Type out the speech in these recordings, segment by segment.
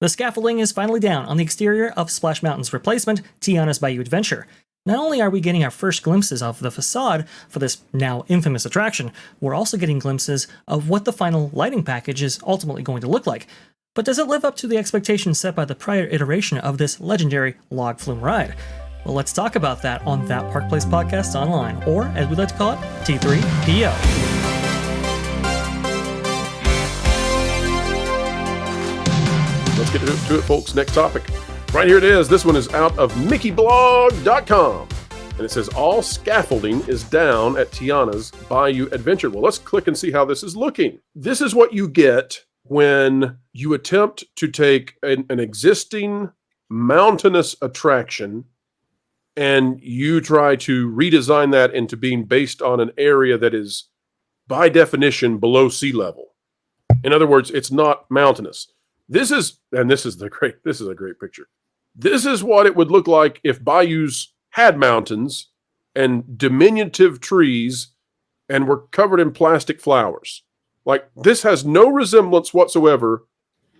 The scaffolding is finally down on the exterior of Splash Mountain's replacement, Tiana's Bayou Adventure. Not only are we getting our first glimpses of the facade for this now infamous attraction, we're also getting glimpses of what the final lighting package is ultimately going to look like. But does it live up to the expectations set by the prior iteration of this legendary log flume ride? Well, let's talk about that on That Park Place Podcast Online, or as we like to call it, T3PO. Let's get to it, folks. Next topic. Right here it is. This one is out of mickeyblog.com. And it says, all scaffolding is down at Tiana's Bayou Adventure. Well, let's click and see how this is looking. This is what you get when you attempt to take an existing mountainous attraction and you try to redesign that into being based on an area that is, by definition, below sea level. In other words, it's not mountainous. This is a great picture. This is what it would look like if bayous had mountains and diminutive trees and were covered in plastic flowers. Like, this has no resemblance whatsoever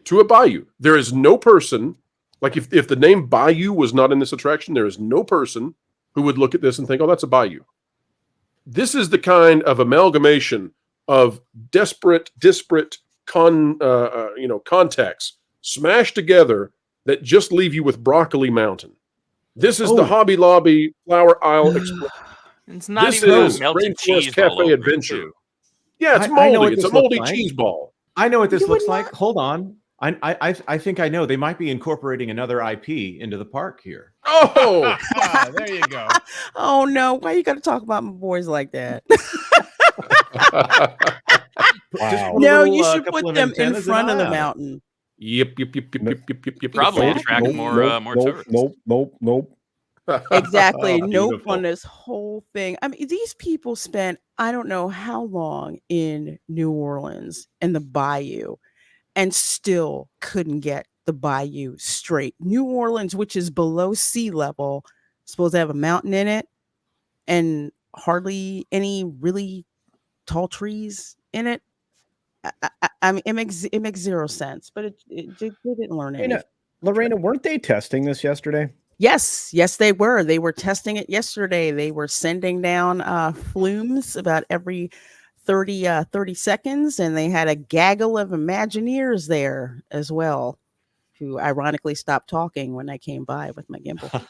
to a bayou. There is no person, like if the name Bayou was not in this attraction, there is no person who would look at this and think, oh, that's a bayou. This is the kind of amalgamation of disparate contacts smashed together that just leave you with Broccoli Mountain. This is the Hobby Lobby Flower Aisle Express. It's not this even is melted Rainforest cheese Cafe Adventure. Yeah, it's moldy. It's a moldy cheese ball. I know what this looks like. Hold on. I think I know. They might be incorporating another IP into the park here. Oh, there you go. Oh no! Why you got to talk about my boys like that? Wow. No, you should put them in front of the mountain. Yep. Probably attract more tourists. Nope. Exactly. Nope on this whole thing. I mean, these people spent I don't know how long in New Orleans and the Bayou and still couldn't get the Bayou straight. New Orleans, which is below sea level, supposed to have a mountain in it and hardly any really tall trees in it. I mean, it makes zero sense, but it didn't learn anything. Lorena, weren't they testing this yesterday? Yes, they were. They were testing it yesterday. They were sending down flumes about every 30 seconds, and they had a gaggle of Imagineers there as well, who ironically stopped talking when I came by with my gimbal.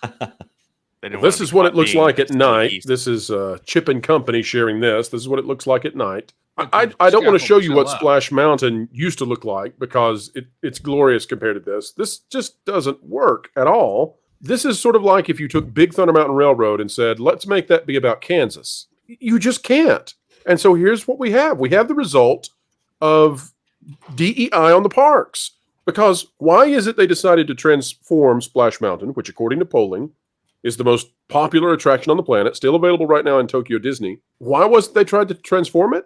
This is what it looks like at night. This is Chip and Company sharing this. This is what it looks like at night. I don't want to show you what Splash Mountain used to look like because it's glorious compared to this. This just doesn't work at all. This is sort of like if you took Big Thunder Mountain Railroad and said, let's make that be about Kansas. You just can't. And so here's what we have. We have the result of DEI on the parks. Because why is it they decided to transform Splash Mountain, which according to polling is the most popular attraction on the planet, still available right now in Tokyo Disney. Why wasn't they tried to transform it?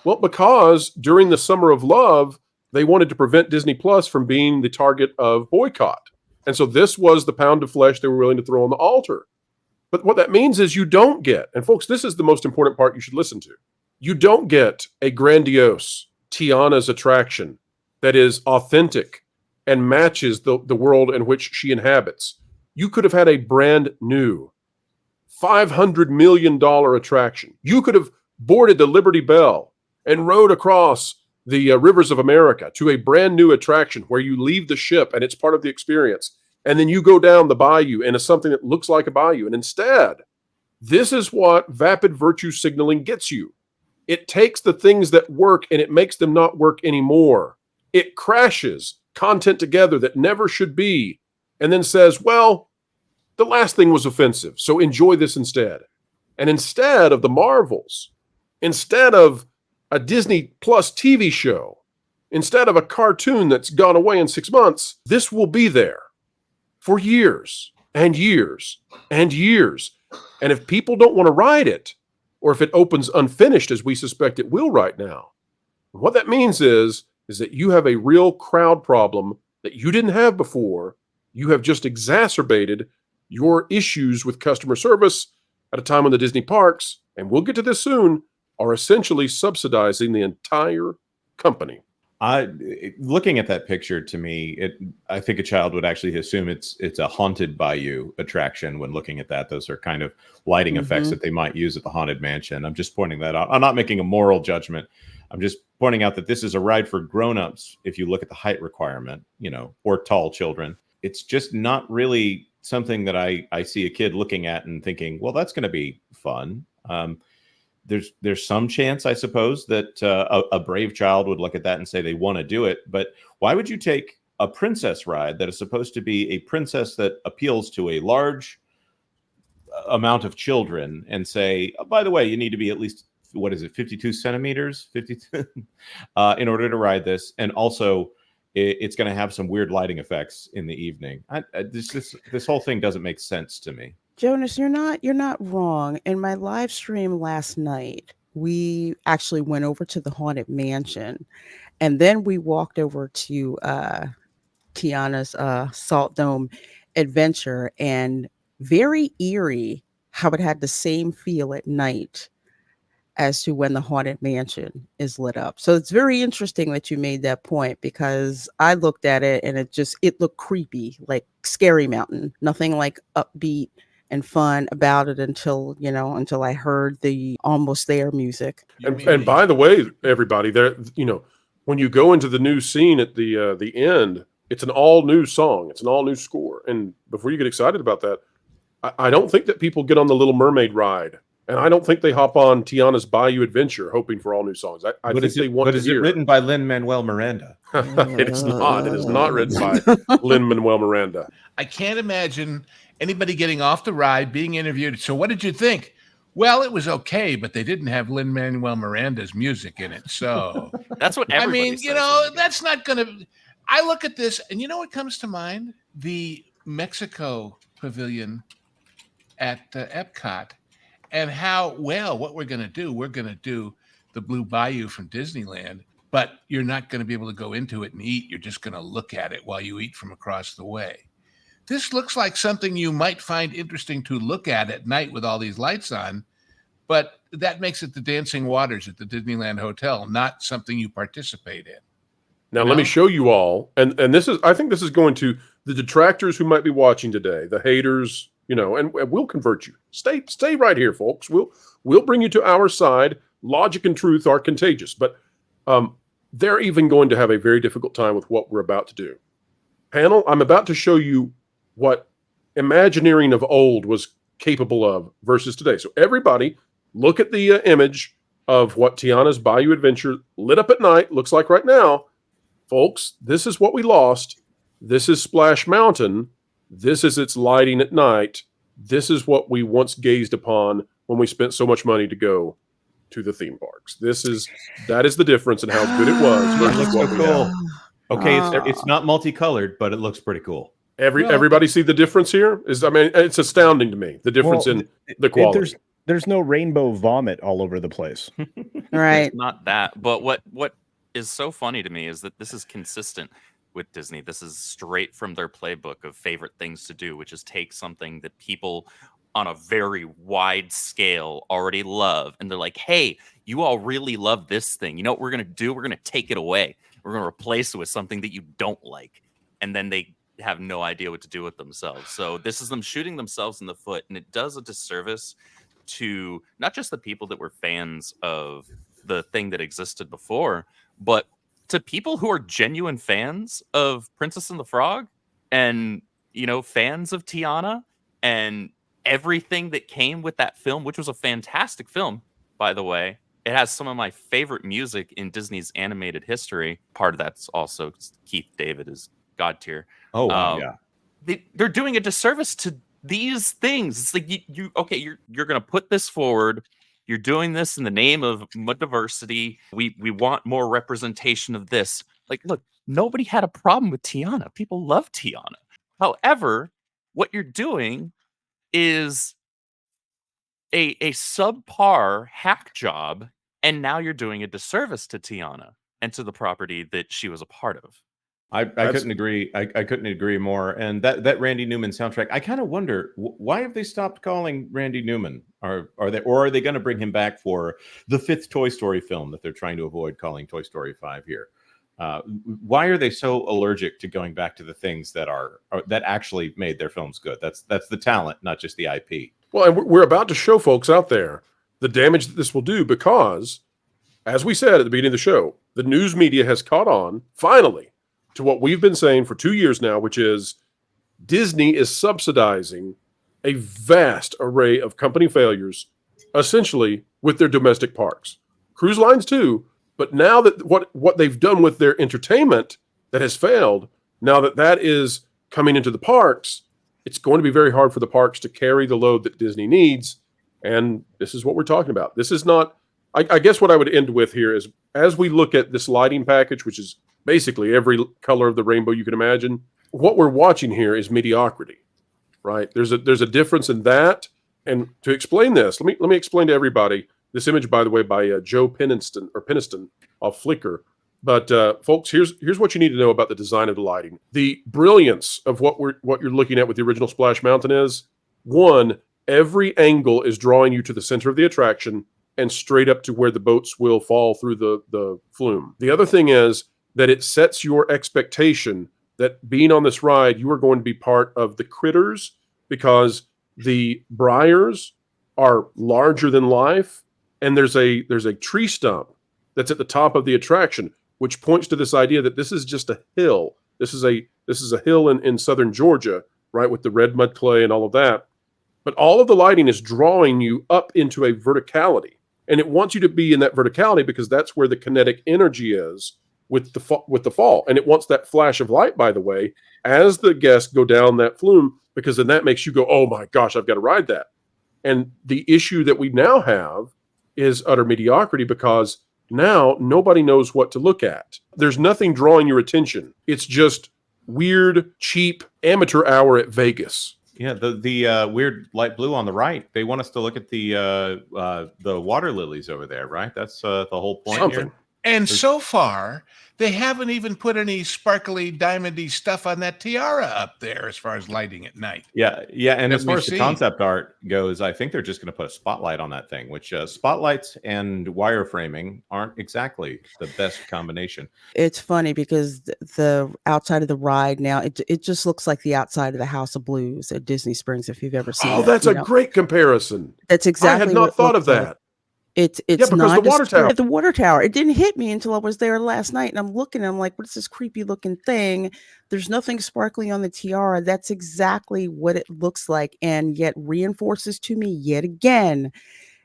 Well, because during the Summer of Love, they wanted to prevent Disney Plus from being the target of boycott. And so this was the pound of flesh they were willing to throw on the altar. But what that means is you don't get, and folks, this is the most important part you should listen to. You don't get a grandiose Tiana's attraction that is authentic and matches the world in which she inhabits. You could have had a brand new $500 million attraction. You could have boarded the Liberty Bell and rode across the rivers of America to a brand new attraction where you leave the ship and it's part of the experience. And then you go down the bayou and it's something that looks like a bayou. And instead, this is what vapid virtue signaling gets you. It takes the things that work and it makes them not work anymore. It crashes content together that never should be and then says, well, the last thing was offensive, so enjoy this instead. And instead of the Marvels, instead of a Disney Plus TV show, instead of a cartoon that's gone away in 6 months, this will be there for years and years and years. And if people don't want to ride it, or if it opens unfinished, as we suspect it will right now, what that means is that you have a real crowd problem that you didn't have before. You have just exacerbated your issues with customer service at a time when the Disney parks, and we'll get to this soon, are essentially subsidizing the entire company. Looking at that picture, to me, I think a child would actually assume it's a haunted Bayou attraction when looking at that. Those are kind of lighting effects that they might use at the Haunted Mansion. I'm just pointing that out. I'm not making a moral judgment. I'm just pointing out that this is a ride for grown-ups if you look at the height requirement, or tall children. It's just not really something that I see a kid looking at and thinking, well, that's going to be fun. There's some chance, I suppose, that a brave child would look at that and say they want to do it. But why would you take a princess ride that is supposed to be a princess that appeals to a large amount of children and say, oh, by the way, you need to be at least, 52 centimeters, 52, in order to ride this, and also it's going to have some weird lighting effects in the evening. This whole thing doesn't make sense to me. Jonas, you're not wrong. In my live stream last night, we actually went over to the Haunted Mansion, and then we walked over to Tiana's Salt Dome Adventure, and very eerie how it had the same feel at night as to when the Haunted Mansion is lit up. So it's very interesting that you made that point, because I looked at it and it looked creepy, like Scary Mountain, nothing like upbeat and fun about it until I heard the Almost There music. And by the way, everybody, there, when you go into the new scene at the end, it's an all new song, it's an all new score. And before you get excited about that, I don't think that people get on the Little Mermaid ride, and I don't think they hop on Tiana's Bayou Adventure hoping for all new songs. I think they want to hear. But is it written by Lin-Manuel Miranda? It is not. It is not written by Lin-Manuel Miranda. I can't imagine anybody getting off the ride, being interviewed. So what did you think? Well, it was okay, but they didn't have Lin-Manuel Miranda's music in it. So that's what everybody says. That's not going to. I look at this, and you know what comes to mind? The Mexico Pavilion at Epcot, and what we're going to do. We're going to do the Blue Bayou from Disneyland, but you're not going to be able to go into it and eat. You're just going to look at it while you eat from across the way. This looks like something you might find interesting to look at night with all these lights on, but that makes it the dancing waters at the Disneyland Hotel, not something you participate in. Now, let me show you all, and I think this is going to the detractors who might be watching today, the haters, and we'll convert you. Stay right here, folks. We'll bring you to our side. Logic and truth are contagious, but they're even going to have a very difficult time with what we're about to do. Panel, I'm about to show you what Imagineering of old was capable of versus today. So everybody, look at the image of what Tiana's Bayou Adventure lit up at night looks like right now. Folks, this is what we lost. This is Splash Mountain. This is its lighting at night. This is what we once gazed upon when we spent so much money to go to the theme parks. That is the difference in how good it was versus what we have. Okay, it's not multicolored, but it looks pretty cool. Everybody see the difference here? It's astounding to me, the difference in the quality. There's no rainbow vomit all over the place. Right. It's not that. But what is so funny to me is that this is consistent with Disney. This is straight from their playbook of favorite things to do, which is take something that people on a very wide scale already love, and they're like, hey, you all really love this thing. You know what we're going to do? We're going to take it away. We're going to replace it with something that you don't like. And then they have no idea what to do with themselves. So this is them shooting themselves in the foot, and it does a disservice to not just the people that were fans of the thing that existed before, but to people who are genuine fans of Princess and the Frog and, fans of Tiana and everything that came with that film, which was a fantastic film, by the way. It has some of my favorite music in Disney's animated history. Part of that's also Keith David is God tier. Oh, wow, yeah. They're doing a disservice to these things. It's like you're going to put this forward. You're doing this in the name of diversity. We want more representation of this. Like, look, nobody had a problem with Tiana. People love Tiana. However, what you're doing is a subpar hack job, and now you're doing a disservice to Tiana and to the property that she was a part of. I couldn't agree. I couldn't agree more. And that Randy Newman soundtrack, I kind of wonder why have they stopped calling Randy Newman? Are they going to bring him back for the 5th Toy Story film that they're trying to avoid calling Toy Story 5 here? Why are they so allergic to going back to the things that that actually made their films good? That's the talent, not just the IP. Well, and we're about to show folks out there the damage that this will do because, as we said at the beginning of the show, the news media has caught on, finally, to what we've been saying for 2 years now, which is Disney is subsidizing a vast array of company failures, essentially, with their domestic parks. Cruise lines too, but now that what they've done with their entertainment that has failed, now that that is coming into the parks, it's going to be very hard for the parks to carry the load that Disney needs. And this is what we're talking about. This is not, I guess what I would end with here is, as we look at this lighting package, which is basically every color of the rainbow you can imagine, what we're watching here is mediocrity, right? There's a difference in that. And to explain this, let me explain to everybody this image, by the way, by Joe Peniston off Flickr. But folks, here's what you need to know about the design of the lighting. The brilliance of what you're looking at with the original Splash Mountain is, one, every angle is drawing you to the center of the attraction and straight up to where the boats will fall through the flume. The other thing is that it sets your expectation that being on this ride, you are going to be part of the critters, because the briars are larger than life, and there's a tree stump that's at the top of the attraction, which points to this idea that this is just a hill. This is a hill in southern Georgia, right, with the red mud clay and all of that. But all of the lighting is drawing you up into a verticality, and it wants you to be in that verticality because that's where the kinetic energy is with the fall, and it wants that flash of light, by the way, as the guests go down that flume, because then that makes you go, oh my gosh, I've got to ride that. And the issue that we now have is utter mediocrity, because now nobody knows what to look at. There's nothing drawing your attention. It's just weird, cheap amateur hour at Vegas. Yeah, the weird light blue on the right. They want us to look at the water lilies over there, right? That's the whole point here. And so far, they haven't even put any sparkly, diamondy stuff on that tiara up there as far as lighting at night. Yeah. And as far as the concept art goes, I think they're just going to put a spotlight on that thing, which spotlights and wireframing aren't exactly the best combination. It's funny because the outside of the ride now, it just looks like the outside of the House of Blues at Disney Springs, if you've ever seen it. Oh, that's a great comparison. That's exactly. I had not thought of that. It's because not the water tower. The water tower. It didn't hit me until I was there last night, and I'm looking. I'm like, "What's this creepy looking thing?" There's nothing sparkly on the tiara. That's exactly what it looks like, and yet reinforces to me yet again,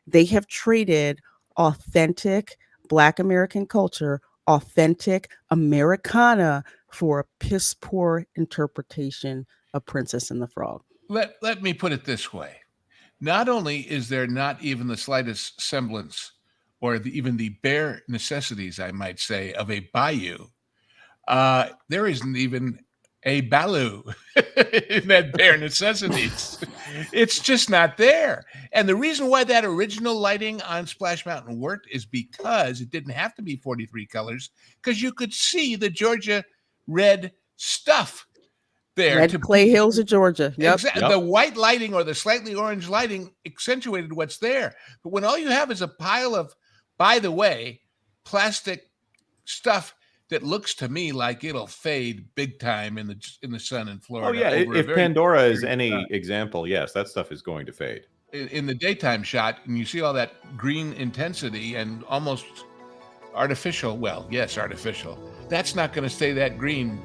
they have traded authentic Black American culture, authentic Americana, for a piss poor interpretation of Princess and the Frog. Let me put it this way. Not only is there not even the slightest semblance or even the bare necessities, I might say, of a bayou, there isn't even a Bayou in that bare necessities. It's just not there. And the reason why that original lighting on Splash Mountain worked is because it didn't have to be 43 colors, because you could see the Georgia red stuff there. Red clay hills of Georgia. Yep. Exactly. The white lighting or the slightly orange lighting accentuated what's there. But when all you have is a pile of, by the way, plastic stuff that looks to me like it'll fade big time in the sun in Florida. Oh yeah, if Pandora is any example, yes, that stuff is going to fade. In the daytime shot, and you see all that green intensity and almost artificial. Well, yes, artificial. That's not going to stay that green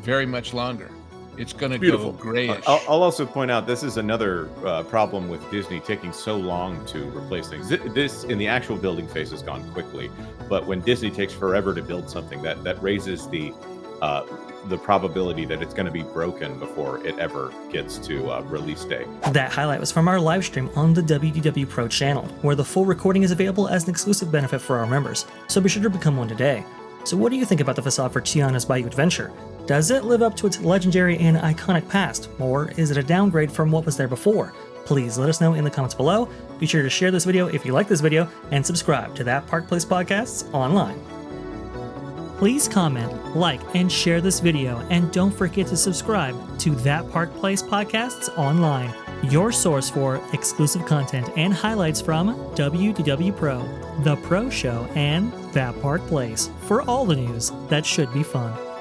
very much longer. It's going to go grayish. I'll also point out this is another problem with Disney taking so long to replace things. This in the actual building phase has gone quickly, but when Disney takes forever to build something, that raises the probability that it's going to be broken before it ever gets to release day. That highlight was from our live stream on the WDW Pro channel, where the full recording is available as an exclusive benefit for our members, so be sure to become one today. So what do you think about the facade for Tiana's Bayou Adventure? Does it live up to its legendary and iconic past, or is it a downgrade from what was there before? Please let us know in the comments below. Be sure to share this video if you like this video, and subscribe to That Park Place Podcasts online. Please comment, like, and share this video, and don't forget to subscribe to That Park Place Podcasts online. your source for exclusive content and highlights from WDW Pro, The Pro Show, and That Park Place for all the news that should be fun.